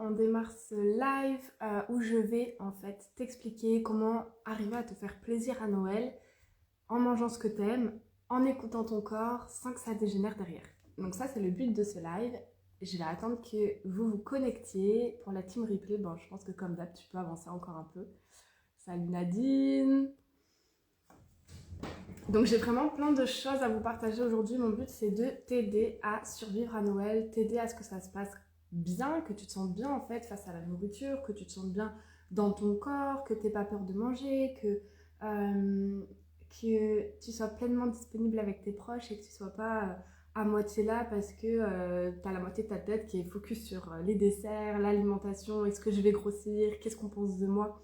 on démarre ce live où je vais en fait t'expliquer comment arriver à te faire plaisir à Noël en mangeant ce que t'aimes, en écoutant ton corps sans que ça dégénère derrière. Donc ça c'est le but de ce live. Je vais attendre que vous vous connectiez. Pour la team replay, bon, je pense que comme d'hab tu peux avancer encore un peu. Salut Nadine. Donc j'ai vraiment plein de choses à vous partager aujourd'hui. Mon but c'est de t'aider à survivre à Noël, t'aider à ce que ça se passe bien, que tu te sentes bien en fait face à la nourriture, que tu te sentes bien dans ton corps, que t'aies pas peur de manger, que tu sois pleinement disponible avec tes proches et que tu sois pas à moitié là parce que t'as la moitié de ta tête qui est focus sur les desserts, l'alimentation, est-ce que je vais grossir, qu'est-ce qu'on pense de moi.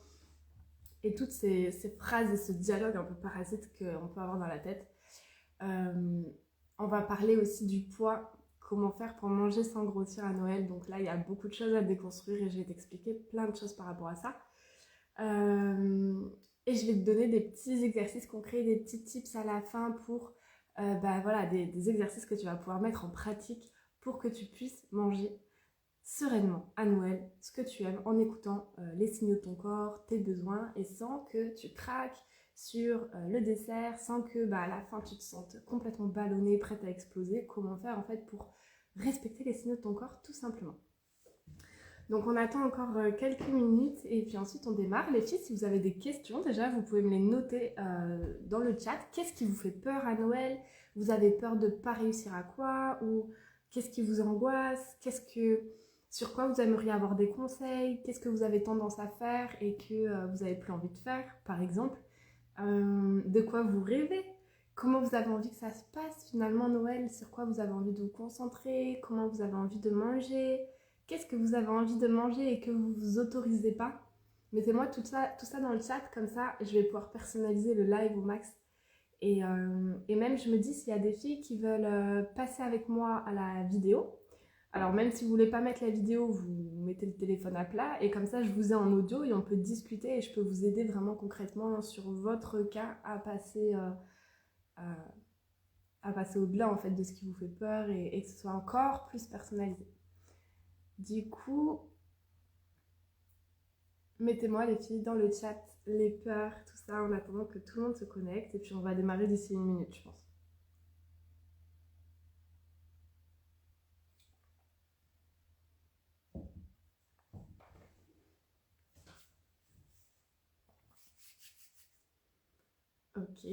Et toutes ces phrases et ce dialogue un peu parasite qu'on peut avoir dans la tête. On va parler aussi du poids, comment faire pour manger sans grossir à Noël. Donc là, il y a beaucoup de choses à déconstruire et je vais t'expliquer plein de choses par rapport à ça. Et je vais te donner des petits exercices concrets, des petits tips à la fin pour voilà, des exercices que tu vas pouvoir mettre en pratique pour que tu puisses manger sereinement à Noël ce que tu aimes en écoutant les signaux de ton corps, tes besoins et sans que tu craques sur le dessert, sans que à la fin tu te sentes complètement ballonnée, prête à exploser. Comment faire en fait pour respecter les signaux de ton corps tout simplement. Donc on attend encore quelques minutes et puis ensuite on démarre. Les filles, si vous avez des questions déjà, vous pouvez me les noter dans le chat. Qu'est-ce qui vous fait peur à Noël? Vous avez peur de ne pas réussir à quoi? Ou qu'est-ce qui vous angoisse? Sur quoi vous aimeriez avoir des conseils? Qu'est-ce que vous avez tendance à faire et que vous n'avez plus envie de faire, par exemple? De quoi vous rêvez? Comment vous avez envie que ça se passe finalement Noël? Sur quoi vous avez envie de vous concentrer? Comment vous avez envie de manger? Qu'est-ce que vous avez envie de manger et que vous ne vous autorisez pas? Mettez-moi tout ça dans le chat, comme ça je vais pouvoir personnaliser le live au max. Et même je me dis s'il y a des filles qui veulent passer avec moi à la vidéo. Alors même si vous voulez pas mettre la vidéo, vous mettez le téléphone à plat et comme ça je vous ai en audio et on peut discuter et je peux vous aider vraiment concrètement sur votre cas à passer au-delà en fait de ce qui vous fait peur et que ce soit encore plus personnalisé. Du coup, mettez-moi les filles dans le chat les peurs, tout ça en attendant que tout le monde se connecte et puis on va démarrer d'ici 1 minute je pense. Ok.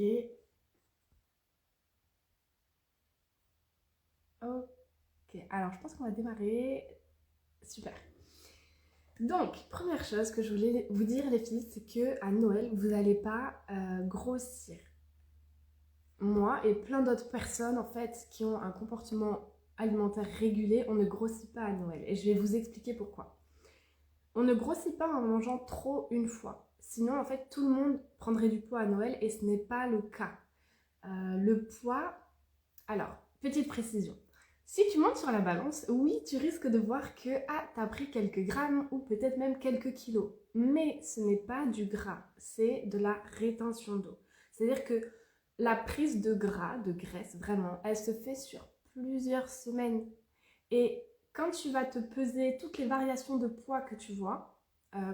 Ok, alors je pense qu'on va démarrer. Super. Donc, première chose que je voulais vous dire les filles, c'est que à Noël, vous n'allez pas grossir. Moi et plein d'autres personnes en fait qui ont un comportement alimentaire régulé, on ne grossit pas à Noël. Et je vais vous expliquer pourquoi. On ne grossit pas en mangeant trop une fois. Sinon, en fait, tout le monde prendrait du poids à Noël et ce n'est pas le cas. Le poids... Alors, petite précision. Si tu montes sur la balance, oui, tu risques de voir que tu as pris quelques grammes ou peut-être même quelques kilos. Mais ce n'est pas du gras, c'est de la rétention d'eau. C'est-à-dire que la prise de gras, de graisse, vraiment, elle se fait sur plusieurs semaines. Et quand tu vas te peser toutes les variations de poids que tu vois,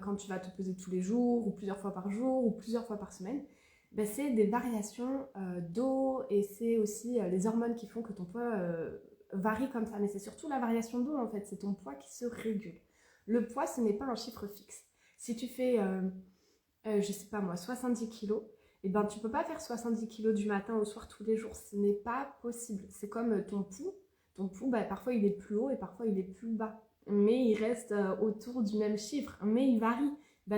quand tu vas te peser tous les jours ou plusieurs fois par jour ou plusieurs fois par semaine, c'est des variations d'eau et c'est aussi les hormones qui font que ton poids varie comme ça. Mais c'est surtout la variation d'eau en fait, c'est ton poids qui se régule. Le poids, ce n'est pas un chiffre fixe. Si tu fais, je sais pas moi, 70 kilos, et ben tu peux pas faire 70 kilos du matin au soir tous les jours. Ce n'est pas possible. C'est comme ton pouls. Ton pouls, parfois il est plus haut et parfois il est plus bas. Mais il reste autour du même chiffre. Mais il varie.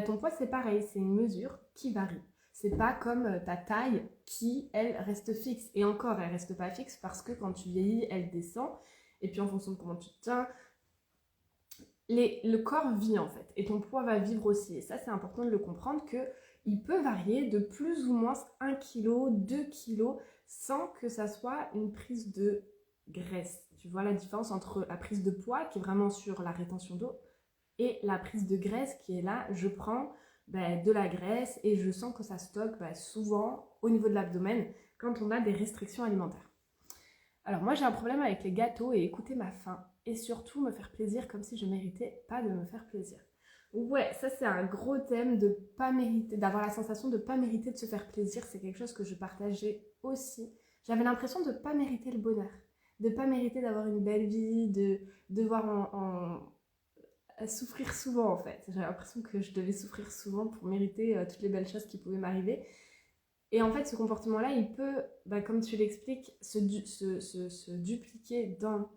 Ton poids, c'est pareil. C'est une mesure qui varie. C'est pas comme ta taille qui, elle, reste fixe. Et encore, elle reste pas fixe parce que quand tu vieillis, elle descend. Et puis en fonction de comment tu te tiens, le corps vit en fait. Et ton poids va vivre aussi. Et ça, c'est important de le comprendre qu'il peut varier de plus ou moins 1 kg, 2 kg sans que ça soit une prise de graisse. Tu vois la différence entre la prise de poids qui est vraiment sur la rétention d'eau et la prise de graisse qui est là, je prends de la graisse et je sens que ça stocke souvent au niveau de l'abdomen quand on a des restrictions alimentaires. Alors moi j'ai un problème avec les gâteaux et écouter ma faim. Et surtout me faire plaisir comme si je méritais pas de me faire plaisir. Ouais, ça c'est un gros thème de pas mériter, d'avoir la sensation de pas mériter de se faire plaisir. C'est quelque chose que je partageais aussi. J'avais l'impression de pas mériter le bonheur, de pas mériter d'avoir une belle vie, de devoir à souffrir souvent en fait. J'avais l'impression que je devais souffrir souvent pour mériter toutes les belles choses qui pouvaient m'arriver. Et en fait, ce comportement-là, il peut, bah, comme tu l'expliques, se dupliquer dans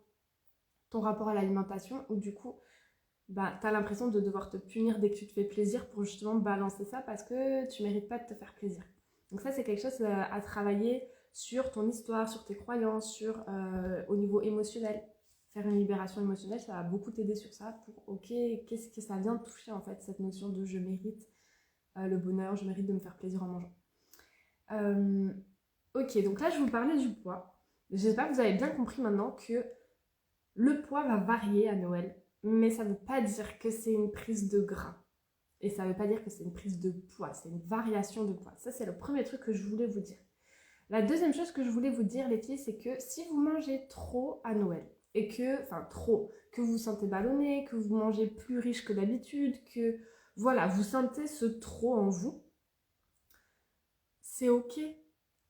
ton rapport à l'alimentation, où du coup, bah, tu as l'impression de devoir te punir dès que tu te fais plaisir pour justement balancer ça parce que tu mérites pas de te faire plaisir. Donc ça, c'est quelque chose à travailler sur ton histoire, sur tes croyances, au niveau émotionnel. Faire une libération émotionnelle, ça va beaucoup t'aider sur ça pour, ok, qu'est-ce que ça vient de toucher en fait, cette notion de je mérite le bonheur, je mérite de me faire plaisir en mangeant. Euh, ok, donc là, je vous parlais du poids. J'espère que vous avez bien compris maintenant que le poids va varier à Noël, mais ça ne veut pas dire que c'est une prise de gras. Et ça ne veut pas dire que c'est une prise de poids, c'est une variation de poids. Ça, c'est le premier truc que je voulais vous dire. La deuxième chose que je voulais vous dire, les filles, c'est que si vous mangez trop à Noël, et que, enfin trop, que vous vous sentez ballonné, que vous mangez plus riche que d'habitude, que, voilà, vous sentez ce trop en vous, c'est ok.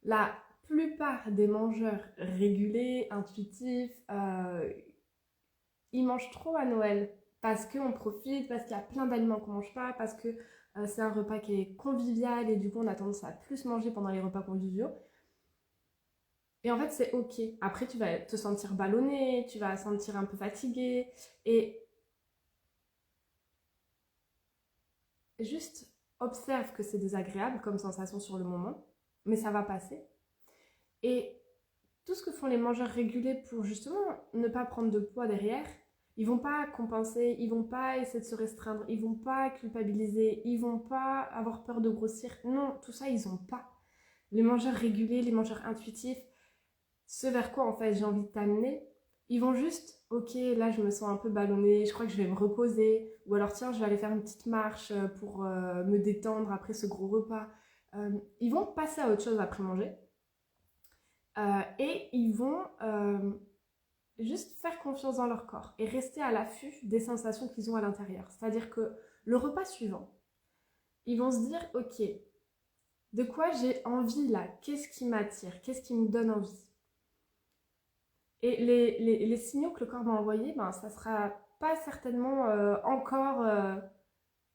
La plupart des mangeurs régulés, intuitifs, ils mangent trop à Noël parce qu'on profite, parce qu'il y a plein d'aliments qu'on mange pas, parce que c'est un repas qui est convivial et du coup on a tendance à plus manger pendant les repas conviviaux. Et en fait c'est ok. Après tu vas te sentir ballonné, tu vas te sentir un peu fatigué et juste observe que c'est désagréable comme sensation sur le moment, mais ça va passer. Et tout ce que font les mangeurs régulés pour justement ne pas prendre de poids derrière, ils vont pas compenser, ils vont pas essayer de se restreindre, ils vont pas culpabiliser, ils vont pas avoir peur de grossir. Non, tout ça, ils ont pas. Les mangeurs régulés, les mangeurs intuitifs, ce vers quoi en fait j'ai envie de t'amener, ils vont juste, ok, là je me sens un peu ballonnée, je crois que je vais me reposer, ou alors tiens, je vais aller faire une petite marche pour me détendre après ce gros repas. Ils vont passer à autre chose après manger. Et ils vont juste faire confiance dans leur corps et rester à l'affût des sensations qu'ils ont à l'intérieur. C'est-à-dire que le repas suivant, ils vont se dire, ok, de quoi j'ai envie là? Qu'est-ce qui m'attire? Qu'est-ce qui me donne envie? Et les signaux que le corps va envoyer, ben, ça sera pas certainement encore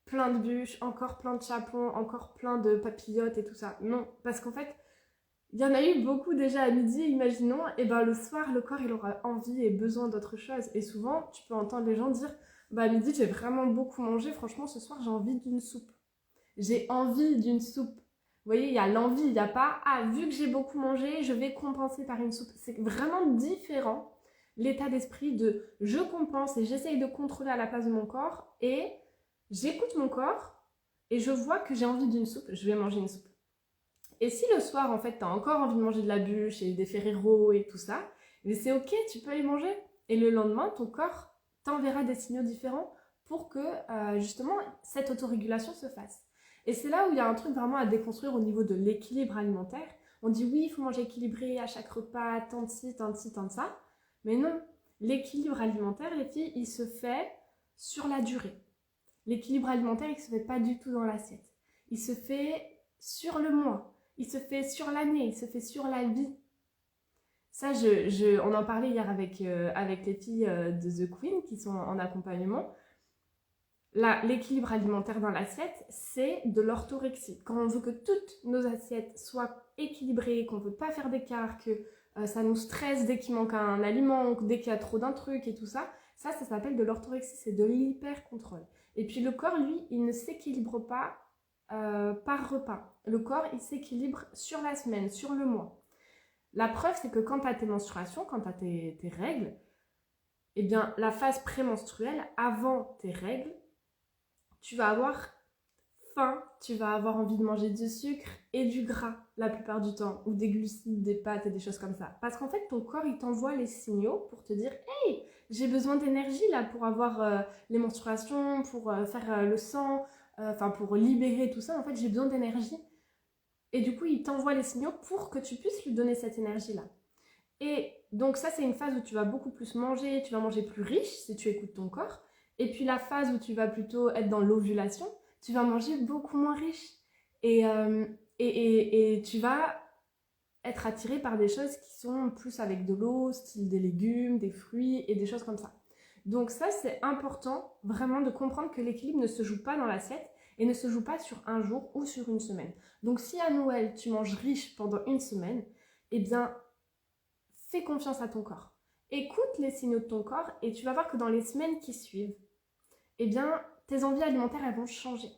plein de bûches, encore plein de chapons, encore plein de papillotes et tout ça. Non, parce qu'en fait, il y en a eu beaucoup déjà à midi, imaginons, et ben le soir, le corps, il aura envie et besoin d'autre chose. Et souvent, tu peux entendre les gens dire, bah à midi, j'ai vraiment beaucoup mangé, franchement, ce soir, j'ai envie d'une soupe. J'ai envie d'une soupe. Vous voyez, il y a l'envie, il n'y a pas, ah, vu que j'ai beaucoup mangé, je vais compenser par une soupe. C'est vraiment différent, l'état d'esprit de je compense et j'essaye de contrôler à la place de mon corps, et j'écoute mon corps, et je vois que j'ai envie d'une soupe, je vais manger une soupe. Et si le soir, en fait, t'as encore envie de manger de la bûche et des Ferrero et tout ça, mais c'est ok, tu peux les manger. Et le lendemain, ton corps t'enverra des signaux différents pour que, justement, cette autorégulation se fasse. Et c'est là où il y a un truc vraiment à déconstruire au niveau de l'équilibre alimentaire. On dit oui, il faut manger équilibré à chaque repas, tant de ci, tant de ci, tant de ça. Mais non, l'équilibre alimentaire, les filles, il se fait sur la durée. L'équilibre alimentaire, il ne se fait pas du tout dans l'assiette. Il se fait sur le mois. Il se fait sur l'année, il se fait sur la vie. Ça, on en parlait hier avec les filles de The Queen qui sont en accompagnement. L'équilibre alimentaire dans l'assiette, c'est de l'orthorexie. Quand on veut que toutes nos assiettes soient équilibrées, qu'on ne veut pas faire d'écart, que ça nous stresse dès qu'il manque un aliment, ou dès qu'il y a trop d'un truc et tout ça, ça s'appelle de l'orthorexie, c'est de l'hyper-contrôle. Et puis le corps, lui, il ne s'équilibre pas par repas. Le corps, il s'équilibre sur la semaine, sur le mois. La preuve, c'est que quand tu as tes menstruations, quand tu as tes règles, eh bien, la phase prémenstruelle, avant tes règles, tu vas avoir faim, tu vas avoir envie de manger du sucre et du gras la plupart du temps, ou des glucides, des pâtes et des choses comme ça. Parce qu'en fait, ton corps, il t'envoie les signaux pour te dire « Hey, j'ai besoin d'énergie là pour avoir les menstruations, pour faire le sang, pour libérer tout ça. En fait, j'ai besoin d'énergie. » Et du coup, il t'envoie les signaux pour que tu puisses lui donner cette énergie-là. Et donc ça, c'est une phase où tu vas beaucoup plus manger, tu vas manger plus riche si tu écoutes ton corps. Et puis la phase où tu vas plutôt être dans l'ovulation, tu vas manger beaucoup moins riche. Et, et tu vas être attiré par des choses qui sont plus avec de l'eau, style des légumes, des fruits et des choses comme ça. Donc ça, c'est important vraiment de comprendre que l'équilibre ne se joue pas dans l'assiette et ne se joue pas sur un jour ou sur une semaine. Donc si à Noël, tu manges riche pendant une semaine, eh bien, fais confiance à ton corps. Écoute les signaux de ton corps et tu vas voir que dans les semaines qui suivent, eh bien, tes envies alimentaires, elles vont changer.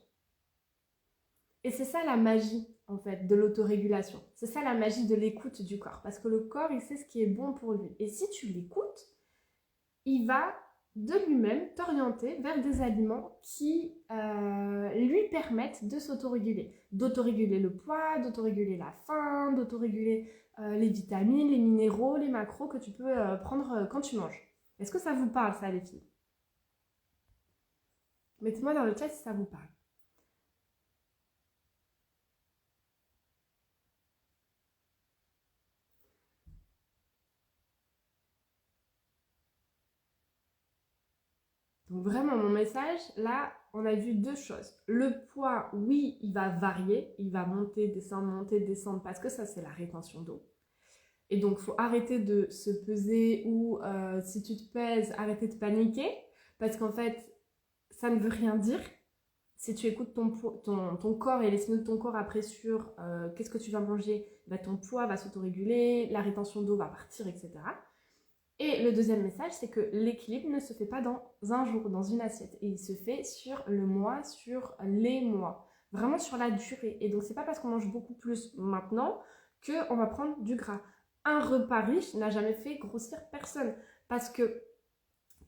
Et c'est ça la magie, en fait, de l'autorégulation. C'est ça la magie de l'écoute du corps. Parce que le corps, il sait ce qui est bon pour lui. Et si tu l'écoutes, il va de lui-même t'orienter vers des aliments qui lui permettent de s'autoréguler. D'autoréguler le poids, d'autoréguler la faim, d'autoréguler les vitamines, les minéraux, les macros que tu peux prendre quand tu manges. Est-ce que ça vous parle, ça, les filles? Mettez-moi dans le chat si ça vous parle. Donc vraiment, mon message, là, on a vu deux choses. Le poids, oui, il va varier, il va monter, descendre, parce que ça, c'est la rétention d'eau. Et donc, il faut arrêter de se peser ou si tu te pèses, arrêter de paniquer, parce qu'en fait, ça ne veut rien dire. Si tu écoutes ton corps et les signaux de ton corps après sur qu'est-ce que tu vas manger, bah, ton poids va s'autoréguler, la rétention d'eau va partir, etc. Et le deuxième message, c'est que l'équilibre ne se fait pas dans un jour, dans une assiette. Et il se fait sur le mois, sur les mois. Vraiment sur la durée. Et donc, c'est pas parce qu'on mange beaucoup plus maintenant qu'on va prendre du gras. Un repas riche n'a jamais fait grossir personne. Parce que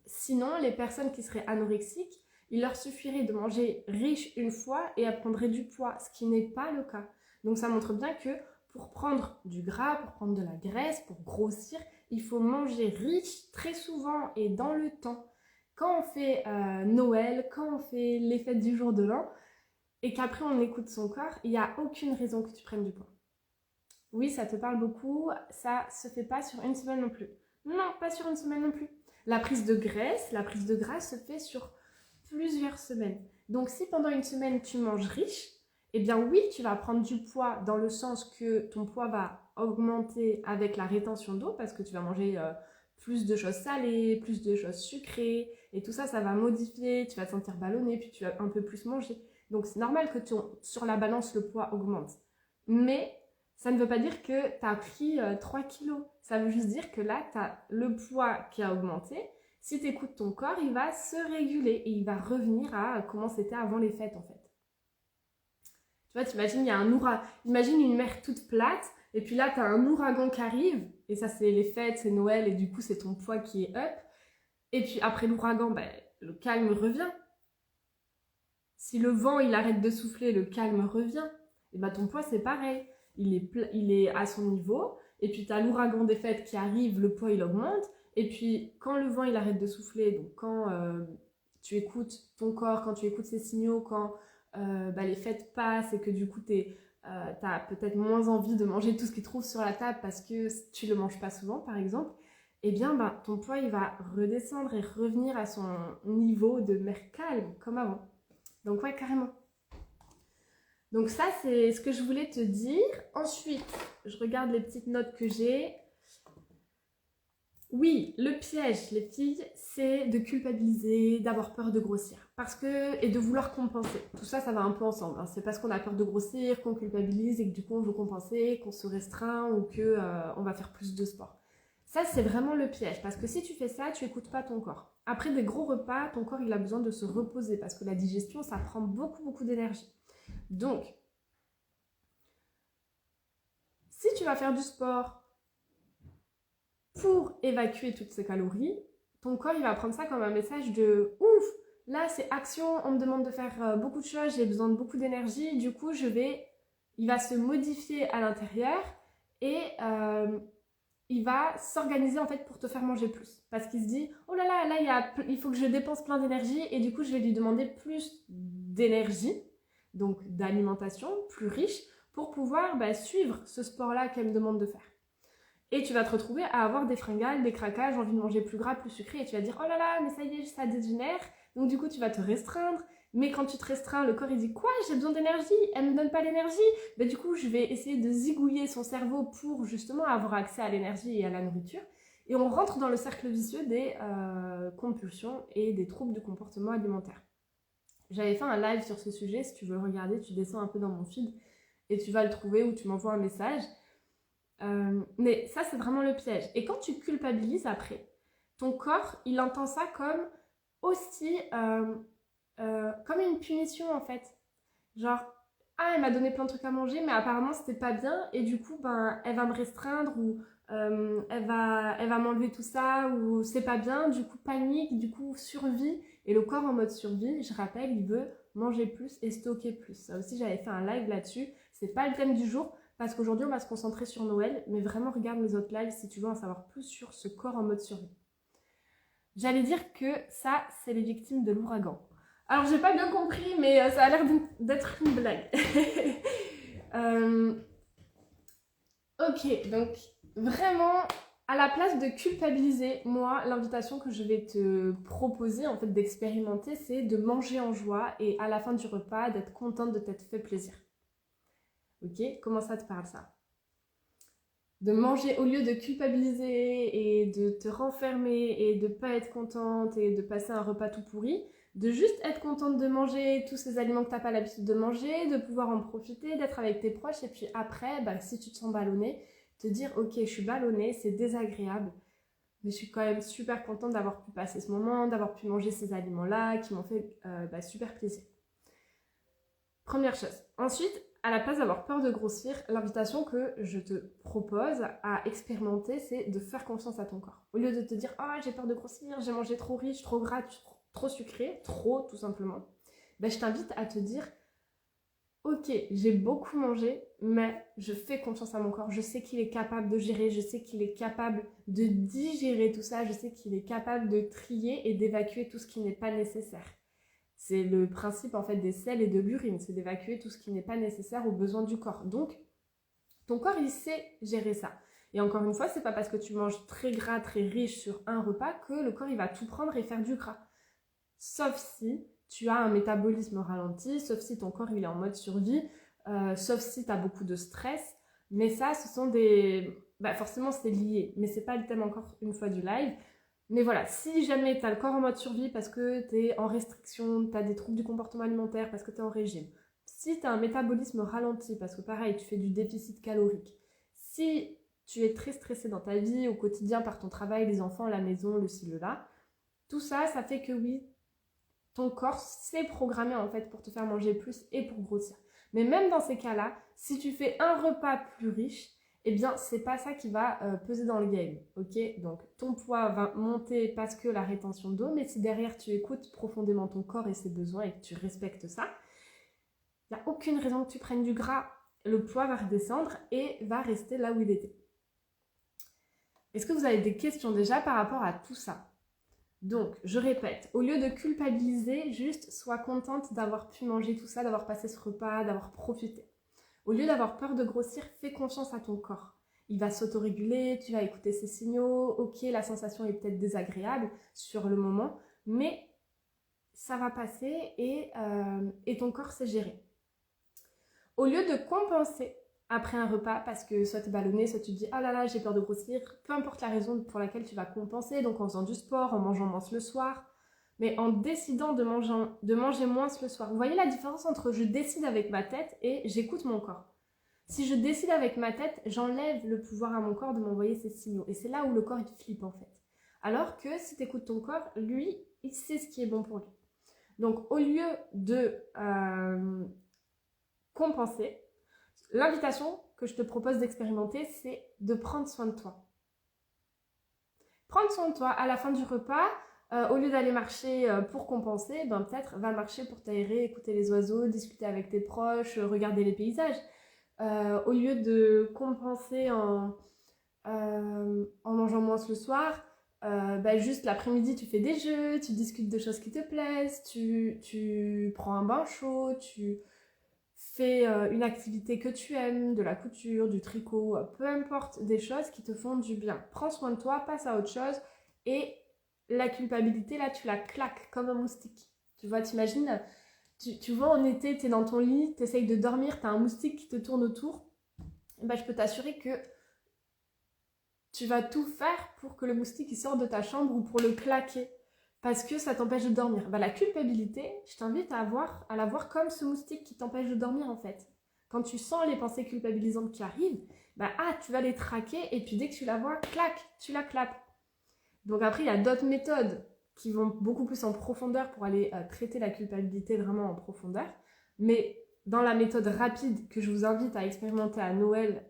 sinon, les personnes qui seraient anorexiques, il leur suffirait de manger riche une fois et elles prendraient du poids, ce qui n'est pas le cas. Donc, ça montre bien que pour prendre du gras, pour prendre de la graisse, pour grossir, il faut manger riche très souvent et dans le temps. Quand on fait Noël, quand on fait les fêtes du jour de l'an, et qu'après on écoute son corps, il n'y a aucune raison que tu prennes du poids. Oui, ça te parle beaucoup, ça se fait pas sur une semaine non plus. Non, pas sur une semaine non plus. La prise de graisse, la prise de gras se fait sur plusieurs semaines. Donc si pendant une semaine tu manges riche, eh bien oui, tu vas prendre du poids dans le sens que ton poids va augmenter avec la rétention d'eau parce que tu vas manger plus de choses salées, plus de choses sucrées et tout ça, ça va modifier, tu vas te sentir ballonné puis tu vas un peu plus manger. Donc c'est normal que sur la balance le poids augmente. Mais ça ne veut pas dire que tu as pris 3 kilos. Ça veut juste dire que là, tu as le poids qui a augmenté. Si tu écoutes ton corps, il va se réguler et il va revenir à comment c'était avant les fêtes en fait. Tu vois, t'imagines, il y a un ouragan. Imagine une mer toute plate et puis là, tu as un ouragan qui arrive et ça, c'est les fêtes, c'est Noël et du coup, c'est ton poids qui est up. Et puis après l'ouragan, ben, le calme revient. Si le vent, il arrête de souffler, le calme revient. Et ben, ton poids, c'est pareil. Il est à son niveau. Et puis, tu as l'ouragan des fêtes qui arrive, le poids, il augmente. Et puis, quand le vent, il arrête de souffler, donc quand tu écoutes ton corps, quand tu écoutes ses signaux, quand les fêtes passent et que du coup, tu as peut-être moins envie de manger tout ce qui trouve sur la table parce que tu ne le manges pas souvent, par exemple, eh bien, ton poids, il va redescendre et revenir à son niveau de mer calme, comme avant. Donc, ouais, carrément. Donc ça, c'est ce que je voulais te dire. Ensuite, je regarde les petites notes que j'ai. Oui, le piège, les filles, c'est de culpabiliser, d'avoir peur de grossir. Et de vouloir compenser. Tout ça, ça va un peu ensemble. Hein. C'est parce qu'on a peur de grossir, qu'on culpabilise et que du coup, on veut compenser, qu'on se restreint ou qu'on va faire plus de sport. Ça, c'est vraiment le piège. Parce que si tu fais ça, tu n'écoutes pas ton corps. Après des gros repas, ton corps, il a besoin de se reposer parce que la digestion, ça prend beaucoup, beaucoup d'énergie. Donc, si tu vas faire du sport pour évacuer toutes ces calories, ton corps il va prendre ça comme un message de ouf, là c'est action, on me demande de faire beaucoup de choses, j'ai besoin de beaucoup d'énergie, du coup il va se modifier à l'intérieur et il va s'organiser en fait pour te faire manger plus. Parce qu'il se dit, oh là là, il faut que je dépense plein d'énergie et du coup je vais lui demander plus d'énergie, donc d'alimentation plus riche, pour pouvoir suivre ce sport-là qu'elle me demande de faire. Et tu vas te retrouver à avoir des fringales, des craquages, envie de manger plus gras, plus sucré, et tu vas dire « Oh là là, mais ça y est, ça dégénère ». Donc du coup, tu vas te restreindre. Mais quand tu te restreins, le corps il dit « Quoi, j'ai besoin d'énergie, elle me donne pas l'énergie ». Ben, du coup, je vais essayer de zigouiller son cerveau pour justement avoir accès à l'énergie et à la nourriture. Et on rentre dans le cercle vicieux des compulsions et des troubles du comportement alimentaire. J'avais fait un live sur ce sujet, si tu veux le regarder, tu descends un peu dans mon feed et tu vas le trouver ou tu m'envoies un message. Mais ça, c'est vraiment le piège. Et quand tu culpabilises après, ton corps, il entend ça comme aussi comme une punition en fait. Genre, ah, elle m'a donné plein de trucs à manger, mais apparemment c'était pas bien, et du coup, ben, elle va me restreindre, ou elle va m'enlever tout ça, ou c'est pas bien, du coup, panique, du coup, survie. Et le corps en mode survie, je rappelle, il veut manger plus et stocker plus. Ça aussi, j'avais fait un live là-dessus. C'est pas le thème du jour, parce qu'aujourd'hui, on va se concentrer sur Noël, mais vraiment, regarde mes autres lives si tu veux en savoir plus sur ce corps en mode survie. J'allais dire que ça, c'est les victimes de l'ouragan. Alors, j'ai pas bien compris, mais ça a l'air d'être une blague. Ok, donc vraiment, à la place de culpabiliser, moi, l'invitation que je vais te proposer, en fait, d'expérimenter, c'est de manger en joie et à la fin du repas, d'être contente de t'être fait plaisir. Ok, comment ça te parle, ça? De manger au lieu de culpabiliser et de te renfermer et de pas être contente et de passer un repas tout pourri, de juste être contente de manger tous ces aliments que t'as pas l'habitude de manger, de pouvoir en profiter, d'être avec tes proches, et puis après, bah, si tu te sens ballonné, te dire ok, je suis ballonnée, c'est désagréable, mais je suis quand même super contente d'avoir pu passer ce moment, d'avoir pu manger ces aliments-là qui m'ont fait super plaisir. Première chose. Ensuite, à la place d'avoir peur de grossir, l'invitation que je te propose à expérimenter, c'est de faire confiance à ton corps. Au lieu de te dire « Ah, j'ai peur de grossir, j'ai mangé trop riche, trop gras, trop sucré, trop tout simplement », ben, je t'invite à te dire « Ok, j'ai beaucoup mangé, mais je fais confiance à mon corps. Je sais qu'il est capable de gérer, je sais qu'il est capable de digérer tout ça, je sais qu'il est capable de trier et d'évacuer tout ce qui n'est pas nécessaire. » C'est le principe en fait des selles et de l'urine, c'est d'évacuer tout ce qui n'est pas nécessaire aux besoins du corps. Donc, ton corps, il sait gérer ça. Et encore une fois, c'est pas parce que tu manges très gras, très riche sur un repas que le corps, il va tout prendre et faire du gras. Sauf si tu as un métabolisme ralenti, sauf si ton corps, il est en mode survie, sauf si tu as beaucoup de stress. Mais ça, ce sont des... forcément, c'est lié, mais c'est pas le thème encore une fois du live. Mais voilà, si jamais tu as le corps en mode survie parce que tu es en restriction, tu as des troubles du comportement alimentaire parce que tu es en régime, si tu as un métabolisme ralenti parce que pareil, tu fais du déficit calorique, si tu es très stressé dans ta vie au quotidien par ton travail, les enfants, la maison, le ci, le là, tout ça, ça fait que oui, ton corps s'est programmé en fait pour te faire manger plus et pour grossir. Mais même dans ces cas-là, si tu fais un repas plus riche, eh bien, c'est pas ça qui va peser dans le game, ok? Donc, ton poids va monter parce que la rétention d'eau, mais si derrière tu écoutes profondément ton corps et ses besoins et que tu respectes ça, il n'y a aucune raison que tu prennes du gras. Le poids va redescendre et va rester là où il était. Est-ce que vous avez des questions déjà par rapport à tout ça? Donc, je répète, au lieu de culpabiliser, juste sois contente d'avoir pu manger tout ça, d'avoir passé ce repas, d'avoir profité. Au lieu d'avoir peur de grossir, fais confiance à ton corps. Il va s'autoréguler, tu vas écouter ses signaux. Ok, la sensation est peut-être désagréable sur le moment, mais ça va passer et ton corps sait gérer. Au lieu de compenser après un repas, parce que soit tu es ballonné, soit tu te dis « Ah là là, j'ai peur de grossir », peu importe la raison pour laquelle tu vas compenser, donc en faisant du sport, en mangeant moins le soir, mais en décidant de manger moins le soir. Vous voyez la différence entre je décide avec ma tête et j'écoute mon corps. Si je décide avec ma tête, j'enlève le pouvoir à mon corps de m'envoyer ces signaux. Et c'est là où le corps, il flippe en fait. Alors que si tu écoutes ton corps, lui, il sait ce qui est bon pour lui. Donc, au lieu de compenser, l'invitation que je te propose d'expérimenter, c'est de prendre soin de toi. Prendre soin de toi à la fin du repas, au lieu d'aller marcher pour compenser, peut-être va marcher pour t'aérer, écouter les oiseaux, discuter avec tes proches, regarder les paysages. Au lieu de compenser en mangeant moins le soir, juste l'après-midi tu fais des jeux, tu discutes de choses qui te plaisent, tu prends un bain chaud, tu fais une activité que tu aimes, de la couture, du tricot, peu importe, des choses qui te font du bien. Prends soin de toi, passe à autre chose et la culpabilité, là, tu la claques comme un moustique. Tu vois, t'imagines, tu vois, en été, tu es dans ton lit, tu essayes de dormir, tu as un moustique qui te tourne autour. Et ben, je peux t'assurer que tu vas tout faire pour que le moustique il sorte de ta chambre ou pour le claquer parce que ça t'empêche de dormir. Ben, la culpabilité, je t'invite à la voir comme ce moustique qui t'empêche de dormir en fait. Quand tu sens les pensées culpabilisantes qui arrivent, ben, tu vas les traquer et puis dès que tu la vois, clac, tu la clapes. Donc après, il y a d'autres méthodes qui vont beaucoup plus en profondeur pour aller traiter la culpabilité vraiment en profondeur. Mais dans la méthode rapide que je vous invite à expérimenter à Noël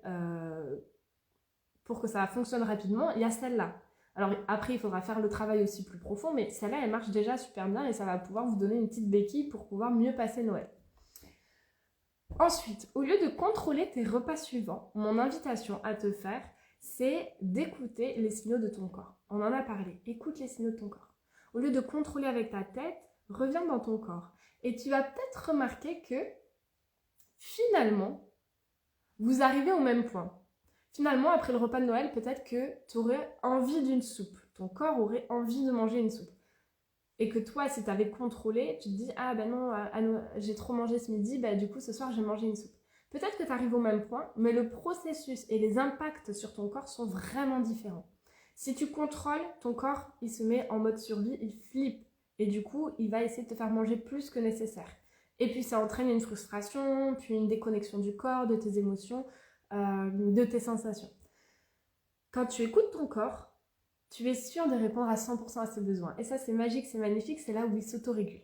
pour que ça fonctionne rapidement, il y a celle-là. Alors après, il faudra faire le travail aussi plus profond, mais celle-là, elle marche déjà super bien et ça va pouvoir vous donner une petite béquille pour pouvoir mieux passer Noël. Ensuite, au lieu de contrôler tes repas suivants, mon invitation à te faire, c'est d'écouter les signaux de ton corps. On en a parlé, écoute les signaux de ton corps. Au lieu de contrôler avec ta tête, reviens dans ton corps. Et tu vas peut-être remarquer que, finalement, vous arrivez au même point. Finalement, après le repas de Noël, peut-être que tu aurais envie d'une soupe. Ton corps aurait envie de manger une soupe. Et que toi, si tu avais contrôlé, tu te dis « Ah ben non, j'ai trop mangé ce midi, du coup ce soir j'ai mangé une soupe ». Peut-être que tu arrives au même point, mais le processus et les impacts sur ton corps sont vraiment différents. Si tu contrôles, ton corps, il se met en mode survie, il flippe. Et du coup, il va essayer de te faire manger plus que nécessaire. Et puis ça entraîne une frustration, puis une déconnexion du corps, de tes émotions, de tes sensations. Quand tu écoutes ton corps, tu es sûr de répondre à 100% à ses besoins. Et ça, c'est magique, c'est magnifique, c'est là où il s'autorégule.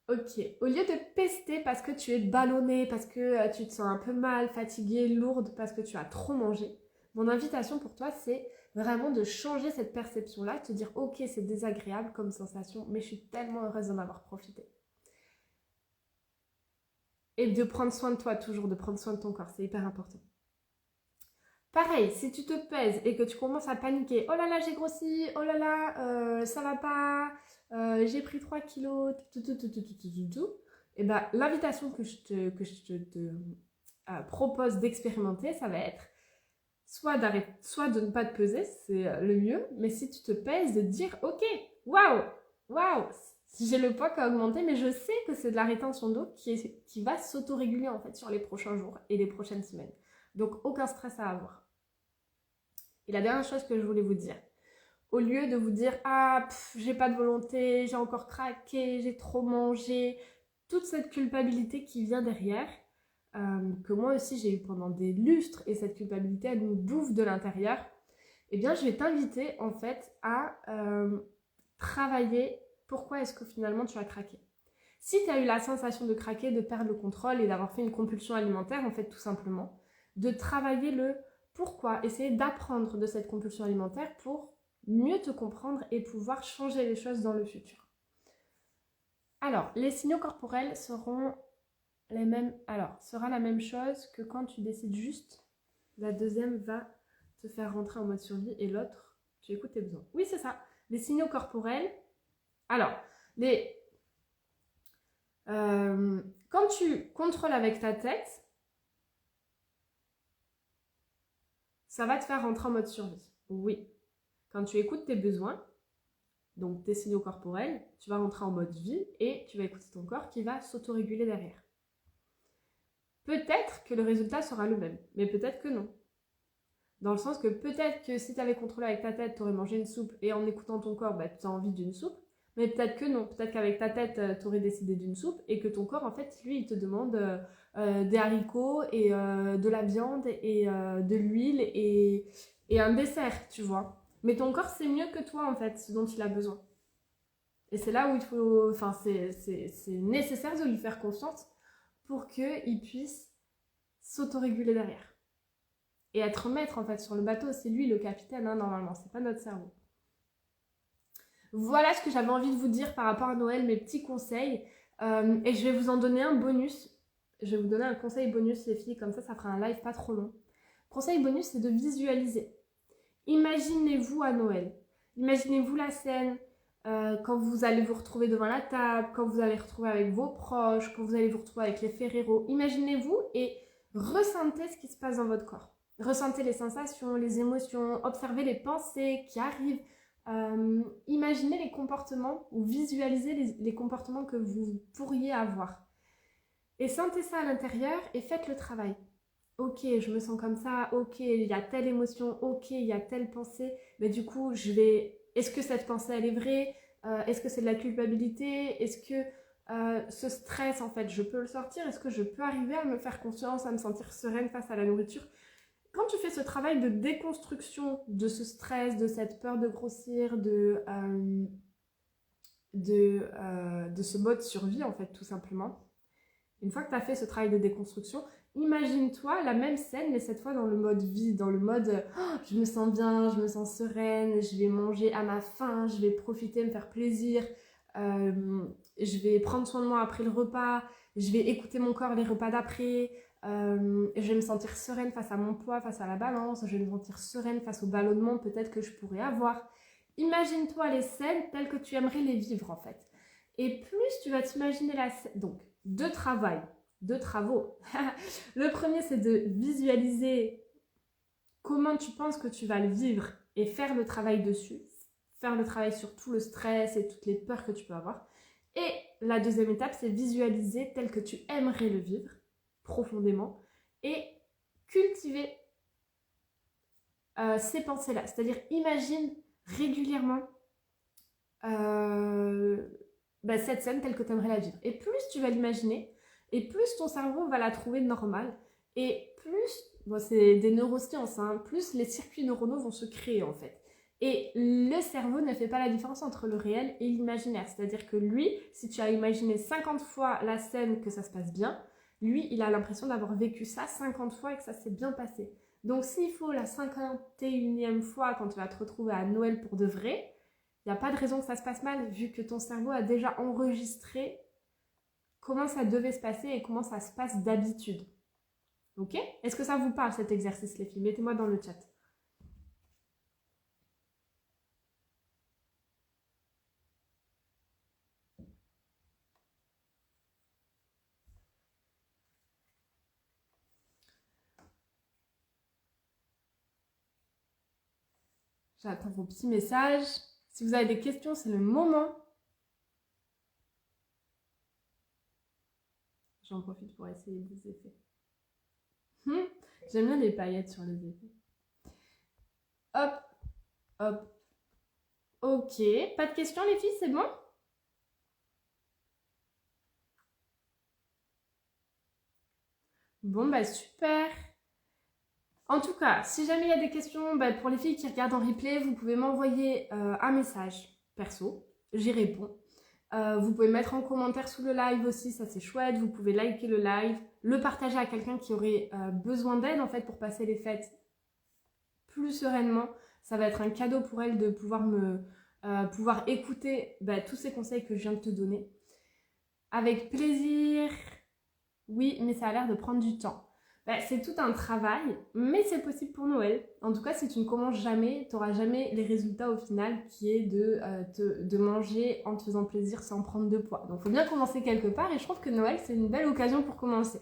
Ok, au lieu de pester parce que tu es ballonné, parce que tu te sens un peu mal, fatiguée, lourde, parce que tu as trop mangé, mon invitation pour toi, c'est vraiment de changer cette perception-là, de te dire « Ok, c'est désagréable comme sensation, mais je suis tellement heureuse d'en avoir profité. » Et de prendre soin de toi, toujours, de prendre soin de ton corps, c'est hyper important. Pareil, si tu te pèses et que tu commences à paniquer, oh là là, j'ai grossi, oh là là, ça va pas, j'ai pris 3 kilos, et ben l'invitation que je te propose d'expérimenter, ça va être soit de ne pas te peser, c'est le mieux, mais si tu te pèses, de dire, ok, waouh, j'ai le poids qui a augmenté, mais je sais que c'est de la rétention d'eau qui va s'autoréguler en fait sur les prochains jours et les prochaines semaines. Donc aucun stress à avoir. Et la dernière chose que je voulais vous dire, au lieu de vous dire « Ah, j'ai pas de volonté, j'ai encore craqué, j'ai trop mangé », toute cette culpabilité qui vient derrière, que moi aussi j'ai eu pendant des lustres, et cette culpabilité, elle nous bouffe de l'intérieur, eh bien je vais t'inviter en fait à travailler pourquoi est-ce que finalement tu as craqué. Si tu as eu la sensation de craquer, de perdre le contrôle et d'avoir fait une compulsion alimentaire, en fait tout simplement, de travailler le pourquoi, essayer d'apprendre de cette compulsion alimentaire pour mieux te comprendre et pouvoir changer les choses dans le futur. Alors, les signaux corporels seront les mêmes. Alors, sera la même chose que quand tu décides juste, la deuxième va te faire rentrer en mode survie et l'autre, tu écoutes tes besoins. Oui, c'est ça. Les signaux corporels. Alors, quand tu contrôles avec ta tête, ça va te faire rentrer en mode survie. Oui. Quand tu écoutes tes besoins, donc tes signaux corporels, tu vas rentrer en mode vie et tu vas écouter ton corps qui va s'autoréguler derrière. Peut-être que le résultat sera le même, mais peut-être que non. Dans le sens que peut-être que si tu avais contrôlé avec ta tête, tu aurais mangé une soupe et en écoutant ton corps, tu as envie d'une soupe. Mais peut-être que non. Peut-être qu'avec ta tête, tu aurais décidé d'une soupe et que ton corps, en fait, lui, il te demande des haricots et de la viande et de l'huile et un dessert, tu vois. Mais ton corps, c'est mieux que toi, en fait, ce dont il a besoin. Et c'est là où il faut... Enfin, c'est nécessaire de lui faire confiance pour qu'il puisse s'autoréguler derrière. Et être maître, en fait, sur le bateau. C'est lui le capitaine, hein, normalement. C'est pas notre cerveau. Voilà ce que j'avais envie de vous dire par rapport à Noël, mes petits conseils. Et je vais vous en donner un bonus. Je vais vous donner un conseil bonus, les filles. Comme ça fera un live pas trop long. Conseil bonus, c'est de visualiser. Imaginez-vous à Noël. Imaginez-vous la scène quand vous allez vous retrouver devant la table, quand vous allez retrouver avec vos proches, quand vous allez vous retrouver avec les Ferrero. Imaginez-vous et ressentez ce qui se passe dans votre corps. Ressentez les sensations, les émotions, observez les pensées qui arrivent. Imaginez les comportements ou visualisez les comportements que vous pourriez avoir. Et sentez ça à l'intérieur et faites le travail. Ok, je me sens comme ça, ok, il y a telle émotion, ok, il y a telle pensée, mais du coup, est-ce que cette pensée, elle est vraie? Est-ce que c'est de la culpabilité? Est-ce que ce stress, en fait, je peux le sortir? Est-ce que je peux arriver à me faire confiance, à me sentir sereine face à la nourriture? Quand tu fais ce travail de déconstruction de ce stress, de cette peur de grossir, de ce mode survie, en fait, tout simplement, une fois que tu as fait ce travail de déconstruction, imagine-toi la même scène, mais cette fois dans le mode vie, dans le mode oh, je me sens bien, je me sens sereine, je vais manger à ma faim, je vais profiter, me faire plaisir, je vais prendre soin de moi après le repas, je vais écouter mon corps les repas d'après, je vais me sentir sereine face à mon poids, face à la balance, je vais me sentir sereine face au ballonnement peut-être que je pourrais avoir. Imagine-toi les scènes telles que tu aimerais les vivre en fait. Et plus tu vas t'imaginer la scène, donc deux travaux. Le premier, c'est de visualiser comment tu penses que tu vas le vivre et faire le travail dessus. Faire le travail sur tout le stress et toutes les peurs que tu peux avoir. Et la deuxième étape, c'est visualiser tel que tu aimerais le vivre profondément et cultiver ces pensées-là. C'est-à-dire, imagine régulièrement cette scène telle que tu aimerais la vivre. Et plus tu vas l'imaginer, et plus ton cerveau va la trouver normale, et plus, bon, c'est des neurosciences, hein, plus les circuits neuronaux vont se créer en fait. Et le cerveau ne fait pas la différence entre le réel et l'imaginaire. C'est-à-dire que lui, si tu as imaginé 50 fois la scène que ça se passe bien, lui, il a l'impression d'avoir vécu ça 50 fois et que ça s'est bien passé. Donc s'il faut la 51e fois quand tu vas te retrouver à Noël pour de vrai, il n'y a pas de raison que ça se passe mal, vu que ton cerveau a déjà enregistré comment ça devait se passer et comment ça se passe d'habitude. Ok? Est-ce que ça vous parle cet exercice, les filles? Mettez-moi dans le chat. J'attends vos petits messages. Si vous avez des questions, c'est le moment. J'en profite pour essayer des effets. J'aime bien les paillettes sur les effets. Hop, hop. Ok, pas de questions les filles, c'est bon? Bon, bah super. En tout cas, si jamais il y a des questions, bah, pour les filles qui regardent en replay, vous pouvez m'envoyer un message perso, j'y réponds. Vous pouvez mettre en commentaire sous le live aussi, ça c'est chouette. Vous pouvez liker le live, le partager à quelqu'un qui aurait besoin d'aide en fait pour passer les fêtes plus sereinement. Ça va être un cadeau pour elle de pouvoir écouter tous ces conseils que je viens de te donner. Avec plaisir. Oui, mais ça a l'air de prendre du temps. C'est tout un travail, mais c'est possible pour Noël. En tout cas, si tu ne commences jamais, tu n'auras jamais les résultats au final qui est de manger en te faisant plaisir sans prendre de poids. Donc, il faut bien commencer quelque part et je trouve que Noël, c'est une belle occasion pour commencer.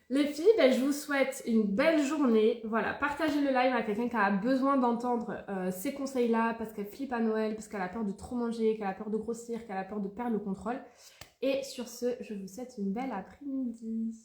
Les filles, je vous souhaite une belle journée. Voilà, partagez le live à quelqu'un qui a besoin d'entendre ces conseils-là parce qu'elle flippe à Noël, parce qu'elle a peur de trop manger, qu'elle a peur de grossir, qu'elle a peur de perdre le contrôle. Et sur ce, je vous souhaite une belle après-midi.